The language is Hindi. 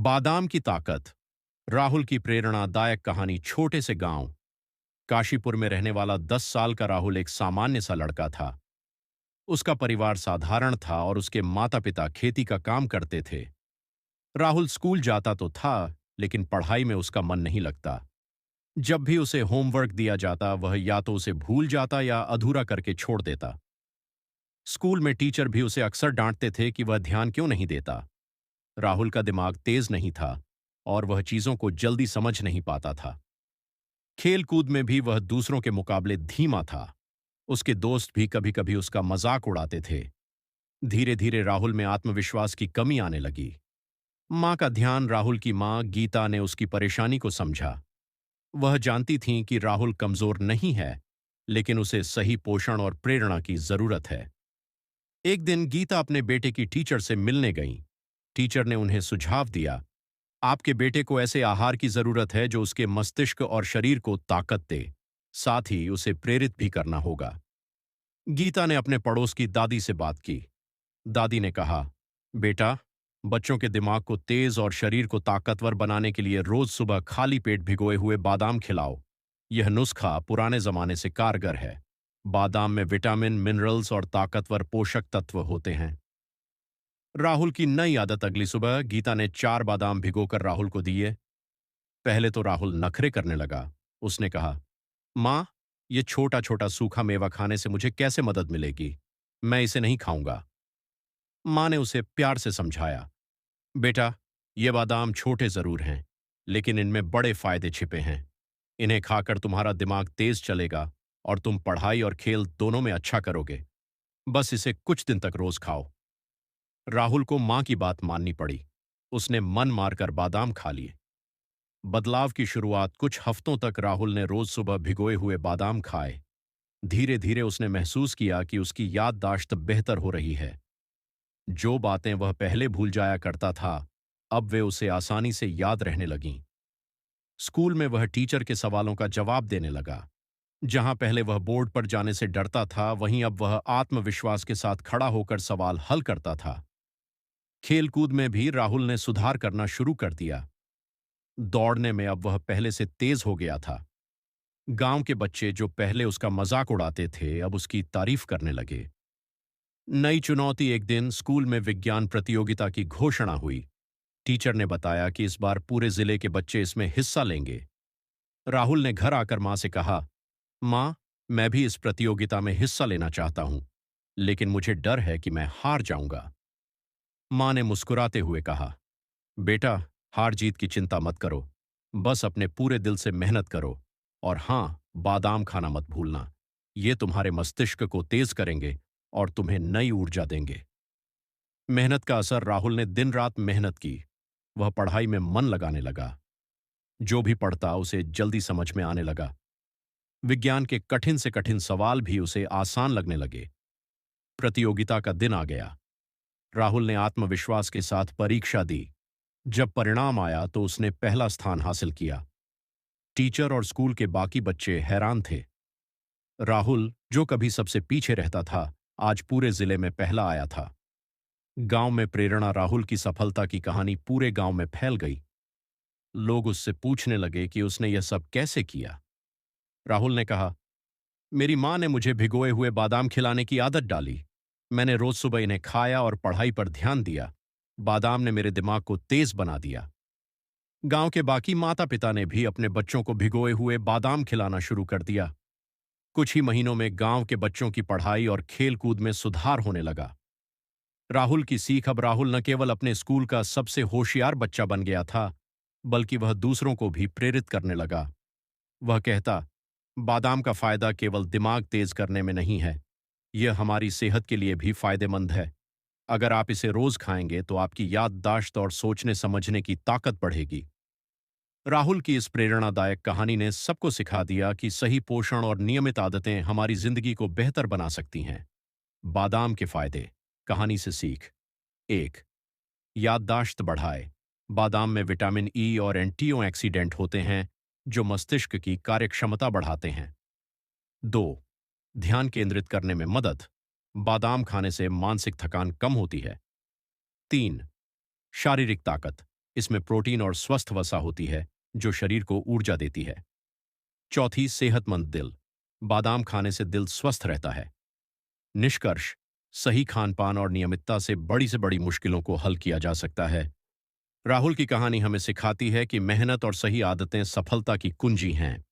बादाम की ताकत। राहुल की प्रेरणादायक कहानी। छोटे से गांव काशीपुर में रहने वाला 10 साल का राहुल एक सामान्य सा लड़का था। उसका परिवार साधारण था और उसके माता पिता खेती का काम करते थे। राहुल स्कूल जाता तो था, लेकिन पढ़ाई में उसका मन नहीं लगता। जब भी उसे होमवर्क दिया जाता, वह या तो उसे भूल जाता या अधूरा करके छोड़ देता। स्कूल में टीचर भी उसे अक्सर डांटते थे कि वह ध्यान क्यों नहीं देता। राहुल का दिमाग तेज नहीं था और वह चीजों को जल्दी समझ नहीं पाता था। खेल कूद में भी वह दूसरों के मुकाबले धीमा था। उसके दोस्त भी कभी कभी उसका मजाक उड़ाते थे। धीरे धीरे राहुल में आत्मविश्वास की कमी आने लगी। माँ का ध्यान। राहुल की माँ गीता ने उसकी परेशानी को समझा। वह जानती थीं कि राहुल कमजोर नहीं है, लेकिन उसे सही पोषण और प्रेरणा की जरूरत है। एक दिन गीता अपने बेटे की टीचर से मिलने गईं। टीचर ने उन्हें सुझाव दिया, आपके बेटे को ऐसे आहार की जरूरत है जो उसके मस्तिष्क और शरीर को ताकत दे। साथ ही उसे प्रेरित भी करना होगा। गीता ने अपने पड़ोस की दादी से बात की। दादी ने कहा, बेटा, बच्चों के दिमाग को तेज और शरीर को ताकतवर बनाने के लिए रोज सुबह खाली पेट भिगोए हुए बादाम खिलाओ। यह नुस्खा पुराने जमाने से कारगर है। बादाम में विटामिन, मिनरल्स और ताकतवर पोषक तत्व होते हैं। राहुल की नई आदत। अगली सुबह गीता ने 4 बादाम भिगोकर राहुल को दिए। पहले तो राहुल नखरे करने लगा। उसने कहा, माँ, ये छोटा छोटा सूखा मेवा खाने से मुझे कैसे मदद मिलेगी? मैं इसे नहीं खाऊंगा। माँ ने उसे प्यार से समझाया, बेटा, ये बादाम छोटे जरूर हैं, लेकिन इनमें बड़े फायदे छिपे हैं। इन्हें खाकर तुम्हारा दिमाग तेज चलेगा और तुम पढ़ाई और खेल दोनों में अच्छा करोगे। बस इसे कुछ दिन तक रोज खाओ। राहुल को माँ की बात माननी पड़ी। उसने मन मारकर बादाम खा लिए। बदलाव की शुरुआत। कुछ हफ्तों तक राहुल ने रोज सुबह भिगोए हुए बादाम खाए। धीरे धीरे उसने महसूस किया कि उसकी याददाश्त बेहतर हो रही है। जो बातें वह पहले भूल जाया करता था, अब वे उसे आसानी से याद रहने लगीं। स्कूल में वह टीचर के सवालों का जवाब देने लगा। जहां पहले वह बोर्ड पर जाने से डरता था, वहीं अब वह आत्मविश्वास के साथ खड़ा होकर सवाल हल करता था। खेलकूद में भी राहुल ने सुधार करना शुरू कर दिया। दौड़ने में अब वह पहले से तेज हो गया था। गांव के बच्चे जो पहले उसका मजाक उड़ाते थे, अब उसकी तारीफ करने लगे। नई चुनौती। एक दिन स्कूल में विज्ञान प्रतियोगिता की घोषणा हुई। टीचर ने बताया कि इस बार पूरे जिले के बच्चे इसमें हिस्सा लेंगे। राहुल ने घर आकर मां से कहा, मां, मैं भी इस प्रतियोगिता में हिस्सा लेना चाहता हूं, लेकिन मुझे डर है कि मैं हार जाऊंगा। मां ने मुस्कुराते हुए कहा, बेटा, हार जीत की चिंता मत करो। बस अपने पूरे दिल से मेहनत करो। और हां, बादाम खाना मत भूलना। ये तुम्हारे मस्तिष्क को तेज करेंगे और तुम्हें नई ऊर्जा देंगे। मेहनत का असर। राहुल ने दिन रात मेहनत की। वह पढ़ाई में मन लगाने लगा। जो भी पढ़ता उसे जल्दी समझ में आने लगा। विज्ञान के कठिन से कठिन सवाल भी उसे आसान लगने लगे। प्रतियोगिता का दिन आ गया। राहुल ने आत्मविश्वास के साथ परीक्षा दी। जब परिणाम आया तो उसने पहला स्थान हासिल किया। टीचर और स्कूल के बाकी बच्चे हैरान थे। राहुल, जो कभी सबसे पीछे रहता था, आज पूरे जिले में पहला आया था। गांव में प्रेरणा। राहुल की सफलता की कहानी पूरे गांव में फैल गई। लोग उससे पूछने लगे कि उसने यह सब कैसे किया। राहुल ने कहा, मेरी मां ने मुझे भिगोए हुए बादाम खिलाने की आदत डाली। मैंने रोज सुबह इन्हें खाया और पढ़ाई पर ध्यान दिया। बादाम ने मेरे दिमाग को तेज बना दिया। गांव के बाकी माता पिता ने भी अपने बच्चों को भिगोए हुए बादाम खिलाना शुरू कर दिया। कुछ ही महीनों में गांव के बच्चों की पढ़ाई और खेल कूद में सुधार होने लगा। राहुल की सीख। अब राहुल न केवल अपने स्कूल का सबसे होशियार बच्चा बन गया था, बल्कि वह दूसरों को भी प्रेरित करने लगा। वह कहता, बादाम का फायदा केवल दिमाग तेज करने में नहीं है, यह हमारी सेहत के लिए भी फायदेमंद है। अगर आप इसे रोज खाएंगे तो आपकी याददाश्त और सोचने समझने की ताकत बढ़ेगी। राहुल की इस प्रेरणादायक कहानी ने सबको सिखा दिया कि सही पोषण और नियमित आदतें हमारी जिंदगी को बेहतर बना सकती हैं। बादाम के फायदे। कहानी से सीख। 1. याददाश्त बढ़ाए। बादाम में विटामिन ई और एंटीऑक्सीडेंट होते हैं जो मस्तिष्क की कार्यक्षमता बढ़ाते हैं। 2. ध्यान केंद्रित करने में मदद। बादाम खाने से मानसिक थकान कम होती है। 3. शारीरिक ताकत। इसमें प्रोटीन और स्वस्थ वसा होती है जो शरीर को ऊर्जा देती है। चौथी, सेहतमंद दिल। बादाम खाने से दिल स्वस्थ रहता है। निष्कर्ष, सही खान-पान और नियमितता से बड़ी मुश्किलों को हल किया जा सकता है। राहुल की कहानी हमें सिखाती है कि मेहनत और सही आदतें सफलता की कुंजी हैं।